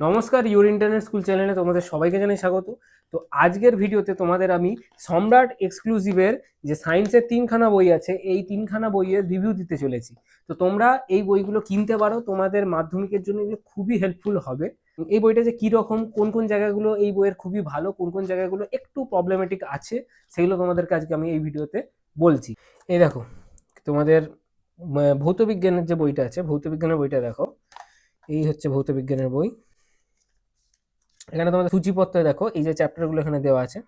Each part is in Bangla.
নমস্কার, ইউর ইন্টারনেট স্কুল চ্যানেলে তোমাদের সবাইকে জানাই স্বাগত। তো আজকের ভিডিওতে তোমাদের আমি সম্রাট এক্সক্লুসিভের যে সায়েন্সের তিনখানা বই আছে, এই তিনখানা বইয়ের রিভিউ দিতে চলেছি। তো তোমরা এই বইগুলো কিনতে পারো, তোমাদের মাধ্যমিকের জন্য এগুলো খুবই হেল্পফুল হবে। এই বইটা যে কীরকম, কোন কোন জায়গাগুলো এই বইয়ের খুবই ভালো, কোন কোন জায়গাগুলো একটু প্রবলেমেটিক আছে, সেগুলো তোমাদেরকে আজকে আমি এই ভিডিওতে বলছি। এই দেখো, তোমাদের ভৌতবিজ্ঞানের যে বইটা আছে, ভৌতবিজ্ঞানের বইটা দেখো, এই হচ্ছে ভৌতবিজ্ঞানের বই। এখানে তোমাদের সূচিপত্রে দেখো এই যে চ্যাপ্টারগুলো এখানে দেওয়া আছে,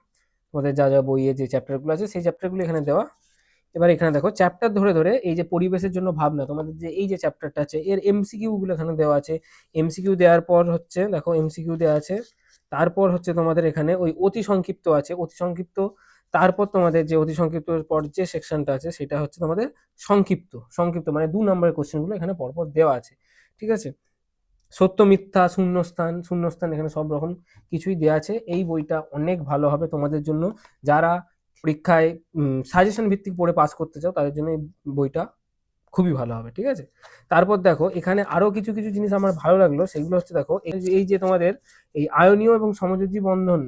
তোমাদের যা যা বইয়ে যে চ্যাপ্টারগুলো আছে সেই চ্যাপ্টারগুলো এখানে দেওয়া। এবার এখানে দেখো চ্যাপ্টার ধরে ধরে এই যে পরিবেশের জন্য ভাবনা, তোমাদের যে এই যে চ্যাপ্টারটা আছে এর এমসিকিউ গুলো এখানে দেওয়া আছে। এমসিকিউ দেওয়ার পর হচ্ছে দেখো এমসিকিউ দেওয়া আছে, তারপর হচ্ছে তোমাদের এখানে ওই অতি সংক্ষিপ্ত আছে, অতি সংক্ষিপ্ত, তারপর তোমাদের যে অতি সংক্ষিপ্তর পর যে সেকশনটা আছে সেটা হচ্ছে তোমাদের সংক্ষিপ্ত। সংক্ষিপ্ত মানে 2 নম্বরের কোশ্চেনগুলো এখানে পরপর দেওয়া আছে, ঠিক আছে। সত্য মিথ্যা, শূন্যস্থান, শূন্যস্থান এখানে সব রকম কিছুই দেওয়া আছে। এই বইটা অনেক ভালো হবে তোমাদের জন্য, যারা পরীক্ষায় সাজেশন ভিত্তিক পড়ে পাস করতে চাও তাদের জন্য এই বইটা খুবই ভালো হবে, ঠিক আছে। তারপর দেখো এখানে আরো কিছু কিছু জিনিস আমার ভালো লাগলো, সেগুলো হচ্ছে দেখো এই যে তোমাদের এই আয়নীয় এবং সমযোজী বন্ধন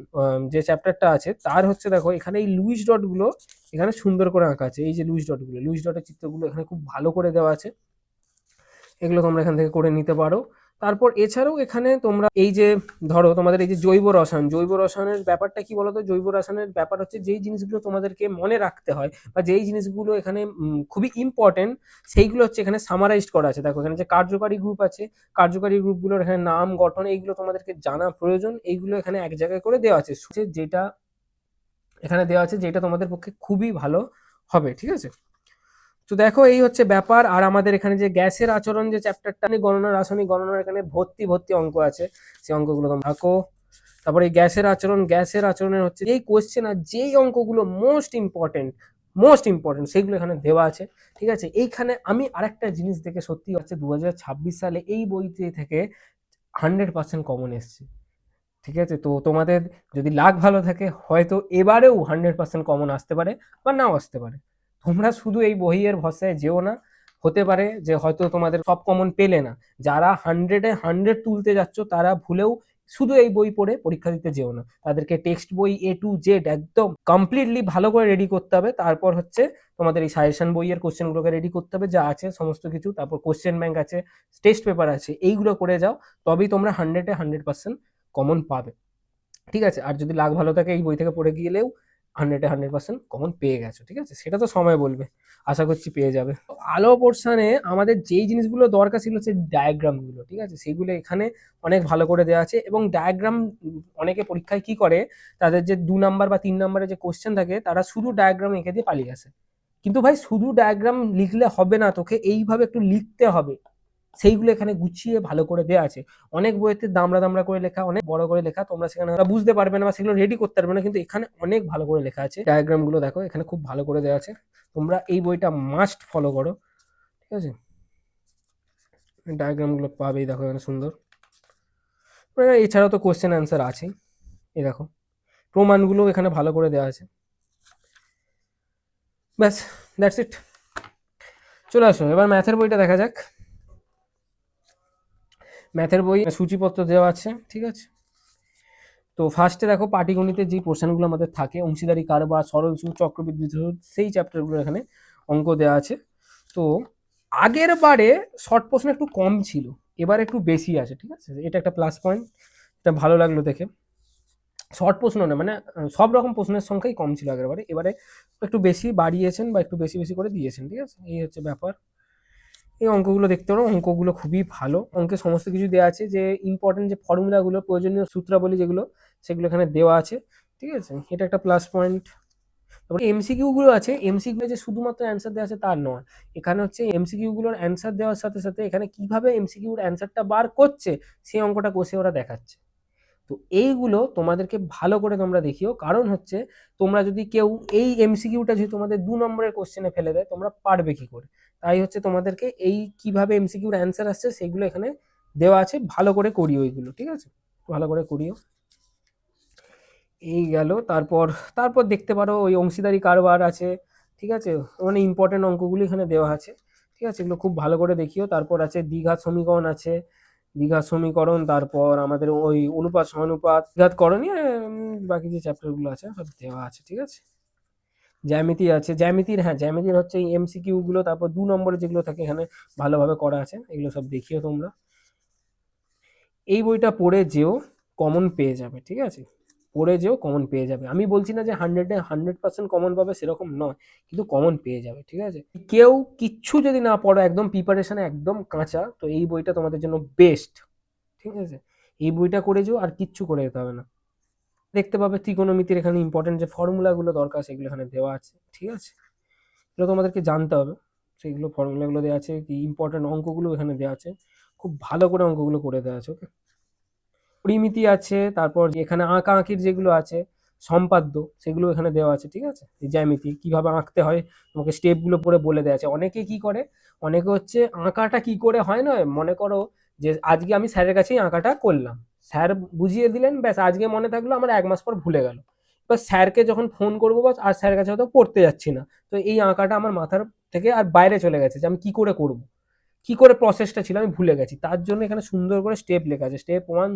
যে চ্যাপ্টারটা আছে তার হচ্ছে দেখো এখানে এই লুইস ডট গুলো এখানে সুন্দর করে আঁকা আছে। এই যে লুইস ডট গুলো, লুইস ডটের চিত্রগুলো এখানে খুব ভালো করে দেওয়া আছে, এগুলো তোমরা এখান থেকে করে নিতে পারো। তারপর এছাড়াও এখানে তোমরা এই যে ধরো তোমাদের এই যে জৈব রসায়ন, জৈব রসায়নের ব্যাপারটা কি বলতো, জৈব রসায়নের ব্যাপার হচ্ছে যেই জিনিসগুলো তোমাদেরকে মনে রাখতে হয় বা যেই জিনিসগুলো এখানে খুবই ইম্পর্টেন্ট, সেইগুলো হচ্ছে এখানে সামারাইজড করা আছে। দেখো এখানে যে কার্যকারী গ্রুপ আছে, কার্যকারী গ্রুপগুলোর এখানে নাম, গঠন, এইগুলো তোমাদেরকে জানা প্রয়োজন, এইগুলো এখানে এক জায়গায় করে দেওয়া আছে, যেটা এখানে দেওয়া আছে, যেটা তোমাদের পক্ষে খুবই ভালো হবে, ঠিক আছে। তো দেখো এই হচ্ছে ব্যাপার। আর আমাদের এখানে যে গ্যাসের আচরণ যে চ্যাপ্টারটা, গণনা, রাসায়নিক গণনার এখানে ভর্তি ভর্তি অঙ্ক আছে, সেই অঙ্কগুলো তোমরা আঁকো। তারপরে এই গ্যাসের আচরণ, গ্যাসের আচরণের হচ্ছে এই কোশ্চেন আর যেই অঙ্কগুলো মোস্ট ইম্পর্টেন্ট, মোস্ট ইম্পর্টেন্ট সেইগুলো এখানে দেওয়া আছে, ঠিক আছে। এইখানে আমি আরেকটা জিনিস দেখে সত্যি হচ্ছে 2026 সালে এই বইতে থেকে 100% কমন এসছে, ঠিক আছে। তো তোমাদের যদি লাক ভালো থাকে হয়তো এবারেও 100% কমন আসতে পারে বা নাও আসতে পারে। তোমরা শুধু এই বইয়ের ভরসায় যেও না, হতে পারে যে হয়তো তোমাদের সব কমন পেলে না। যারা 100-এ 100 তুলতে যাচ্ছ তারা ভুলেও শুধু এই বই পড়ে পরীক্ষা দিতে যেও না, তাদেরকে টেক্সট বই A to Z একদম কমপ্লিটলি ভালো করে রেডি করতে হবে। তারপর হচ্ছে তোমাদের এই সাজেশন বইয়ের কোশ্চেনগুলোকে রেডি করতে হবে, যা আছে সমস্ত কিছু, তারপর কোশ্চেন ব্যাংক আছে, টেস্ট পেপার আছে, এইগুলো করে যাও, তবেই তোমরা 100-এ 100% কমন পাবে, ঠিক আছে। আর যদি লাক ভালো থাকে এই বই থেকে পড়ে গেলেও 100-এ 100% কমন পেয়ে গেছো, ঠিক আছে। সেটা তো সময় বলবে, আশা করছি পেয়ে যাবে। আলো পোর্শনে আমাদের যেই জিনিসগুলো দরকার ছিল হচ্ছে ডায়াগ্রামগুলো, ঠিক আছে, সেগুলো এখানে অনেক ভালো করে দেওয়া আছে। এবং ডায়াগ্রাম অনেকে পরীক্ষায় কি করে, তাদের যে 2 নাম্বার বা 3 নাম্বারের যে কোশ্চেন থাকে তারা শুধু ডায়াগ্রাম এঁকে দিয়ে পালিয়ে আসে। কিন্তু ভাই শুধু ডায়াগ্রাম লিখলে হবে না, তোকে এইভাবে একটু লিখতে হবে, সেইগুলো এখানে গুছিয়ে ভালো করে দেওয়া আছে। অনেক বইতে দামড়া দামড়া করে লেখা, অনেক বড় করে লেখা, তোমরা সেখানে বুঝতে পারবে না বা সেগুলো রেডি করতে পারবে না, কিন্তু এখানে অনেক ভালো করে লেখা আছে। ডায়াগ্রাম গুলো দেখো এখানে খুব ভালো করে দেওয়া আছে, তোমরা এই বইটা মাস্ট ফলো করো, ঠিক আছে। ডায়াগ্রাম গুলো পাবেই, দেখো এখানে সুন্দর। এছাড়াও তো কোশ্চেন অ্যান্সার আছে, এই দেখো প্রমাণগুলো এখানে ভালো করে দেওয়া আছে। ব্যাস, দ্যাটস ইট। চলে আসো এবার ম্যাথের বইটা দেখা যাক। ম্যাথের বই সূচিপত্র দেওয়া আছে, ঠিক আছে। তো ফার্স্টে দেখো পাটিগণিতের যে পোর্শনগুলো আমাদের থাকে, অংশীদারি কারবার, সরল সুদ, চক্রবৃদ্ধি সুদ, সেই চ্যাপ্টারগুলো এখানে অঙ্ক দেওয়া আছে। তো আগের বারে শর্ট প্রশ্ন একটু কম ছিল, এবার একটু বেশি আছে, ঠিক আছে, এটা একটা প্লাস পয়েন্ট, এটা ভালো লাগলো দেখে। শর্ট প্রশ্ন না মানে সব রকম প্রশ্নের সংখ্যাই কম ছিল আগের বারে, এবারে একটু বেশি বাড়িয়েছেন বা একটু বেশি বেশি করে দিয়েছেন, ঠিক আছে, এই হচ্ছে ব্যাপার। এই অঙ্কগুলো দেখতে পারো, অঙ্কগুলো খুবই ভালো, অঙ্কে সমস্ত কিছু দেওয়া আছে, যে ইম্পর্টেন্ট যে ফর্মুলাগুলো, প্রয়োজনীয় সূত্রাবলী যেগুলো, সেগুলো এখানে দেওয়া আছে, ঠিক আছে, এটা একটা প্লাস পয়েন্ট। তারপরে এমসিকিউ গুলো আছে, এমসিকিউ যে শুধুমাত্র অ্যান্সার দেওয়া আছে তার নয়, এখানে হচ্ছে এমসিকিউ গুলোর অ্যান্সার দেওয়ার সাথে সাথে এখানে কিভাবে এমসিকিউর অ্যান্সারটা বার করছে সেই অঙ্কটা কষে ওরা দেখাচ্ছে। তো এইগুলো তোমাদেরকে ভালো করে তোমরা দেখিও, কারণ হচ্ছে তোমরা যদি কেউ এই এমসিকিউটা যদি তোমাদের 2 নম্বরের কোশ্চেনে ফেলে দেয় তোমরা পারবে কি করে। তাই হচ্ছে তোমাদেরকে এই কিভাবে এমসিকিউর অ্যান্সার আসছে সেইগুলো এখানে দেওয়া আছে, ভালো করে করিও এইগুলো, ঠিক আছে, ভালো করে করিও। এই গেল। তারপর তারপর দেখতে পারো ওই অংশীদারি কারবার আছে, ঠিক আছে, মানে ইম্পর্টেন্ট অঙ্কগুলি এখানে দেওয়া আছে, ঠিক আছে, এগুলো খুব ভালো করে দেখিও। তারপর আছে দ্বিঘাত সমীকরণ আছে, দ্বিঘাত সমীকরণ, তারপর আমাদের ওই অনুপাত সমানুপাত, দ্বিঘাত করণীয়, বাকি যে চ্যাপ্টারগুলো আছে সব দেওয়া আছে, ঠিক আছে। জ্যামিতি আছে, জ্যামিতির হচ্ছে এই এমসিকিউ গুলো, তারপর 2 নম্বরে যেগুলো থাকে এখানে ভালোভাবে করা আছে, এগুলো সব দেখিও তোমরা। এই বইটা পড়ে যেও, কমন পেয়ে যাবে, ঠিক আছে। পড়ে যেও, কমন পেয়ে যাবে। আমি বলছি না যে 100% কমন পাবে, সেরকম নয়, কিন্তু কমন পেয়ে যাবে, ঠিক আছে। কেউ কিচ্ছু যদি না পড়ো, একদম প্রিপারেশনে একদম কাঁচা, তো এই বইটা তোমাদের জন্য বেস্ট, ঠিক আছে। এই বইটা করে যেও, আর কিচ্ছু করে যেতে হবে না। দেখতে পাবে ত্রিকোণমিতির এখানে ইম্পর্টেন্ট যে ফর্মুলাগুলো দরকার সেগুলো এখানে দেওয়া আছে, ঠিক আছে। এগুলো তোমাদেরকে জানতে হবে, সেইগুলো ফর্মুলাগুলো দেওয়া আছে, কি ইম্পর্টেন্ট অঙ্কগুলো এখানে দেওয়া আছে, খুব ভালো করে অঙ্কগুলো করে দেওয়া আছে, ওকে। পরিমিতি আছে, তারপর এখানে আঁকা আঁকির যেগুলো আছে সম্পাদ্য, সেগুলো এখানে দেওয়া আছে, ঠিক আছে। এই জ্যামিতি কিভাবে আঁকতে হয় তোমাকে স্টেপগুলো পরে বলে দেওয়া আছে। অনেকে কি করে, অনেকে হচ্ছে আঁকাটা কি করে হয় না, মনে করো যে আজকে আমি স্যারের কাছেই আঁকাটা করলাম, স্যার বুঝিয়ে দিলেন, ব্যাস আজকে মনে থাকলো, আমার 1 মাস পর ভুলে গেল। এবার স্যারকে যখন ফোন করবো, বা আর স্যারের কাছে হয়তো পড়তে যাচ্ছি না, তো এই আঁকাটা আমার মাথার থেকে আর বাইরে চলে গেছে, যে আমি কি করে করব, কি করে প্রসেসটা ছিল আমি ভুলে গেছি। তার জন্য এখানে সুন্দর করে স্টেপ লেখা আছে, স্টেপ 1,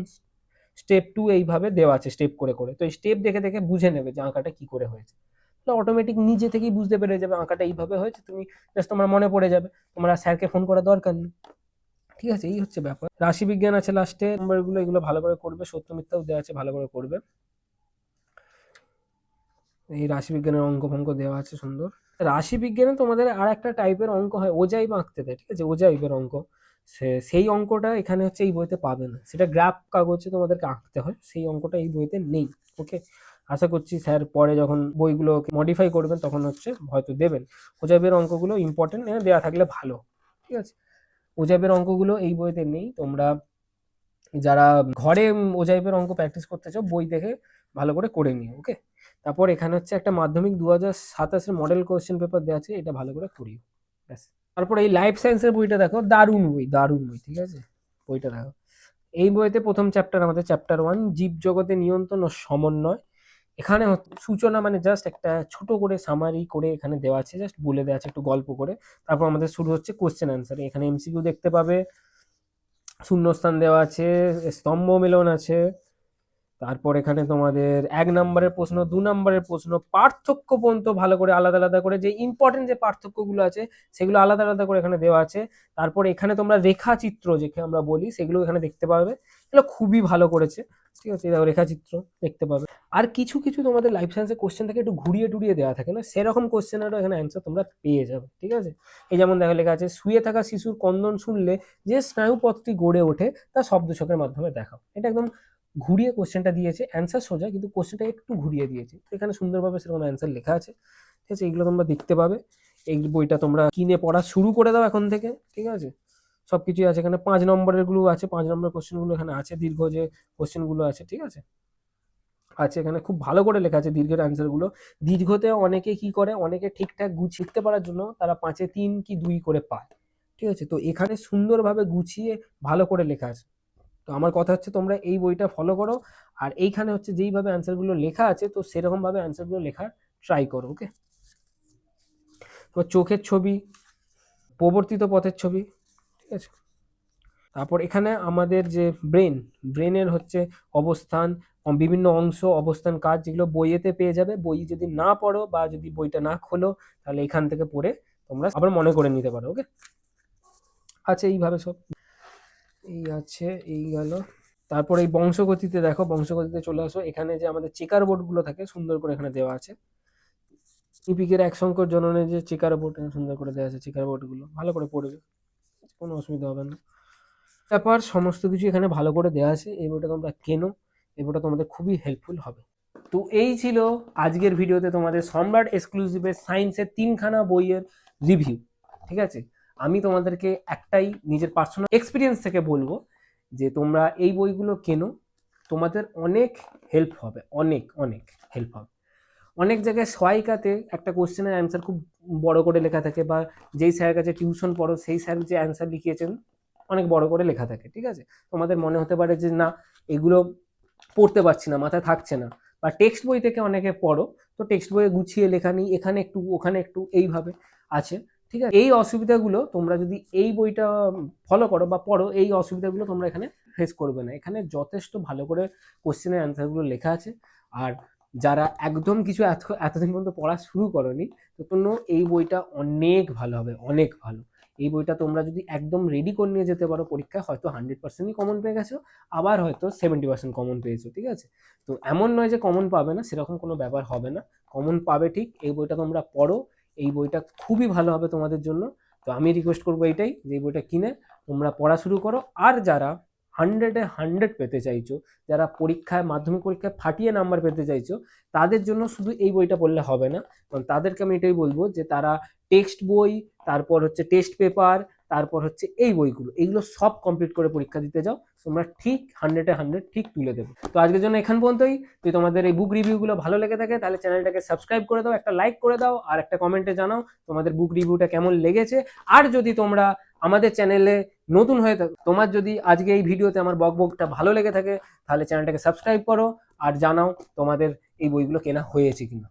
স্টেপ 2, এইভাবে দেওয়া আছে স্টেপ করে করে। তো এই স্টেপ দেখে দেখে বুঝে নেবে যে আঁকাটা কি করে হয়েছে, তো অটোমেটিক নিজে থেকেই বুঝতে পেরে যাবে আঁকাটা এইভাবে হয়েছে, তুমি জাস্ট তোমার মনে পড়ে যাবে, তোমার আর স্যারকে ফোন করার দরকার নেই, ঠিক আছে। এই হচ্ছে ব্যাপার। রাশিবিজ্ঞান আছে লাস্টে, নম্বরগুলো এগুলো ভালো করে করবে, সত্য মিথ্যাও দেওয়া আছে, ভালো করে করবে। এই রাশিবিজ্ঞানের অঙ্ক ফঙ্ক দেওয়া আছে সুন্দর। রাশিবিজ্ঞানে তোমাদের আর একটা টাইপের অঙ্ক হয়, ওজাইব আঁকতে দেয়, ঠিক আছে, ওজাইবের অঙ্ক। সেই অঙ্কটা এখানে হচ্ছে এই বইতে পাবে না, সেটা গ্রাফ কাগজে তোমাদেরকে আঁকতে হয়, সেই অঙ্কটা এই বইতে নেই, ওকে। আশা করছি স্যার পরে যখন বইগুলো মডিফাই করবেন তখন হচ্ছে হয়তো দেবেন। ওজাইবের অঙ্কগুলো ইম্পর্টেন্ট, দেওয়া থাকলে ভালো, ঠিক আছে। ওজাইবের অঙ্কগুলো এই বইতে নেই, তোমরা যারা ঘরে ওজাইবের অঙ্ক প্র্যাকটিস করতে চাও, বই দেখে ভালো করে নিও, ওকে। তারপর এখানে হচ্ছে একটা মাধ্যমিক 2027-এর মডেল কোশ্চেন পেপার দেওয়া আছে, এটা ভালো করে করিও, ব্যাস। তারপর এই লাইফ সায়েন্সের বইটা দেখো, দারুণ বই, দারুণ বই, ঠিক আছে। বইটা দেখো, এই বইতে প্রথম চ্যাপ্টার, আমাদের চ্যাপ্টার 1, জীব জগতে নিয়ন্ত্রণ ও সমন্বয়। এখানে সূচনা মানে জাস্ট একটা ছোট করে সামারি করে এখানে দেওয়া আছে, জাস্ট বলে দেওয়া আছে একটু গল্প করে। তারপর আমাদের শুরু হচ্ছে কোশ্চেন অ্যান্সার, এখানে এমসিকিউ দেখতে পাবে, শূন্যস্থান দেওয়া আছে, স্তম্ভ মেলন আছে। তারপর এখানে তোমাদের 1 নম্বরের প্রশ্ন, 2 নম্বরের প্রশ্ন, পার্থক্য পর্যন্ত ভালো করে আলাদা আলাদা করে, যে ইম্পর্টেন্ট যে পার্থক্যগুলো আছে সেগুলো আলাদা আলাদা করে এখানে দেওয়া আছে। তারপর এখানে তোমরা রেখাচিত্র যেকে আমরা বলি, সেগুলো এখানে দেখতে পাবে, এগুলো খুবই ভালো করেছে, ঠিক আছে। দেখো রেখাচিত্র দেখতে পাবে। আর কিছু কিছু তোমাদের লাইফ সায়েন্সের কোশ্চেন থাকে একটু ঘুরিয়ে টুরিয়ে দেওয়া থাকে না, সেরকম কোশ্চেনেরও এখানে অ্যান্সার তোমরা পেয়ে যাবে, ঠিক আছে। এই যেমন দেখো লেখা আছে, শুয়ে থাকা শিশুর ক্রন্দন শুনলে যে স্নায়ুপথটি গড়ে ওঠে তা শব্দছকের মাধ্যমে দেখাও। এটা একদম ঘুরিয়ে কোশ্চেনটা দিয়েছে, অ্যান্সার সোজা কিন্তু কোশ্চেনটা একটু ঘুরিয়ে দিয়েছে, তো এখানে সুন্দরভাবে সেরকম অ্যান্সার লেখা আছে, ঠিক আছে। এগুলো তোমরা দেখতে পাবে, এই বইটা তোমরা কিনে পড়া শুরু করে দাও এখন থেকে, ঠিক আছে। সবকিছুই আছে এখানে, 5 নম্বরের গুলো আছে, 5 নম্বরের কোশ্চেনগুলো এখানে আছে, দীর্ঘ যে কোশ্চেনগুলো আছে, ঠিক আছে। আছে এখানে খুব ভালো করে লেখা আছে দীর্ঘের অ্যান্সারগুলো। দীর্ঘতে অনেকে কি করে, অনেকে ঠিকঠাক গুছিয়ে পারার জন্য তারা 5-এ 3 কি 2 করে পায়, ঠিক আছে। তো এখানে সুন্দরভাবে গুছিয়ে ভালো করে লেখা আছে। তো আমার কথা হচ্ছে তোমরা এই বইটা ফলো করো, আর এইখানে হচ্ছে যেইভাবে অ্যান্সারগুলো লেখা আছে, তো সেরকমভাবে অ্যান্সারগুলো লেখার ট্রাই করো, ওকে। তো চোখের ছবি, প্রবর্তিত পথের ছবি, ঠিক আছে। তারপর এখানে আমাদের যে ব্রেনের হচ্ছে অবস্থান, বিভিন্ন অংশ, অবস্থান, কাজ, যেগুলো বইয়েতে পেয়ে যাবে। বই যদি না পড়ো বা যদি বইটা না খোলো, তাহলে এখান থেকে পড়ে তোমরা আবার মনে করে নিতে পারো, ওকে। আছে এইভাবে সব, এই আছে, এই গেল। তারপর এই বংশগতিতে দেখো, বংশগতিতে চলে আসো, এখানে যে আমাদের চেকার বোর্ডগুলো থাকে সুন্দর করে এখানে দেওয়া আছে। ইপিকের 1 সংখ্যক জননে যে চেকার বোর্ড সুন্দর করে দেওয়া আছে, চেকার বোর্ডগুলো ভালো করে পড়বে, কোনো অসুবিধা হবে না। ব্যাপার সমস্ত কিছু এখানে ভালো করে দেওয়া আছে, এই বইটা তোমরা কেনো, এই বইটা তোমাদের খুবই হেল্পফুল হবে। তো এই ছিল আজকের ভিডিওতে তোমাদের সম্রাট এক্সক্লুসিভের সায়েন্সের 3খানা বইয়ের রিভিউ, ঠিক আছে। আমি তোমাদেরকে একটাই নিজের পার্সোনাল এক্সপিরিয়েন্স থেকে বলবো যে তোমরা এই বইগুলো কেনো, তোমাদের অনেক হেল্প হবে, অনেক অনেক হেল্প হবে। অনেক জায়গায় সহায়িকাতে একটা কোশ্চেনের অ্যান্সার খুব বড় করে লেখা থাকে, বা যেই স্যারের কাছে টিউশন পড়ো সেই স্যার যে অ্যান্সার লিখিয়েছেন অনেক বড় করে লেখা থাকে, ঠিক আছে। তোমাদের মনে হতে পারে যে না, এগুলো পড়তে পারছি না, মাথায় থাকছে না, বা টেক্সট বই থেকে অনেকে পড়ো, তো টেক্সট বইয়ে গুছিয়ে লেখা নেই, এখানে একটু ওখানে একটু এইভাবে আছে, ঠিক আছে, এই অসুবিধাগুলো তোমরা যদি এই বইটা ফলো করো বা পড়ো, এই অসুবিধাগুলো তোমরা এখানে ফেস করবে না। এখানে যথেষ্ট ভালো করে কোশ্চেনের অ্যান্সারগুলো লেখা আছে। আর যারা একদম কিছু এতদিন পর্যন্ত পড়া শুরু করোনি, তো তোমরা এই বইটা অনেক ভালো হবে, অনেক ভালো। এই বইটা তোমরা যদি একদম রেডি করে নিয়ে যেতে পারো পরীক্ষায়, হয়তো 100%ই কমন পেয়ে গেছো, আবার হয়তো 70% কমন পেয়েছো, ঠিক আছে। তো এমন নয় যে কমন পাবে না, সেরকম কোনো ব্যাপার হবে না, কমন পাবে ঠিক। এই বইটা তোমরা পড়ো, এই বইটা খুবই ভালো হবে তোমাদের জন্য। তো আমি রিকোয়েস্ট করবো এইটাই, যে এই বইটা কিনে তোমরা পড়া শুরু করো। আর যারা 100-এ 100 পেতে চাইছো, যারা পরীক্ষায়, মাধ্যমিক পরীক্ষায় ফাটিয়ে নাম্বার পেতে চাইছো, তাদের জন্য শুধু এই বইটা পড়লে হবে না। কারণ তাদেরকে আমি এটাই বলবো যে তারা টেক্সট বই, তারপর হচ্ছে টেস্ট পেপার, তারপর হচ্ছে এই বইগুলো, এইগুলো সব কমপ্লিট করে পরীক্ষা দিতে যাও, তোমরা ঠিক 100-এ 100 ঠিক তুলে দেবে। তো আজকের জন্য এখান পর্যন্তই। যদি তোমাদের এই বুক রিভিউগুলো ভালো লেগে থাকে, তাহলে চ্যানেলটাকে সাবস্ক্রাইব করে দাও, একটা লাইক করে দাও, আর একটা কমেন্টে জানাও তোমাদের বুক রিভিউটা কেমন লেগেছে। আর যদি তোমরা আমাদের চ্যানেলে নতুন হয়ে থাকো, তোমার যদি আজকে এই ভিডিওতে আমার বকবকটা ভালো লেগে থাকে, তাহলে চ্যানেলটাকে সাবস্ক্রাইব করো আর জানাও তোমাদের এই বইগুলো কেনা হয়েছে কিনা।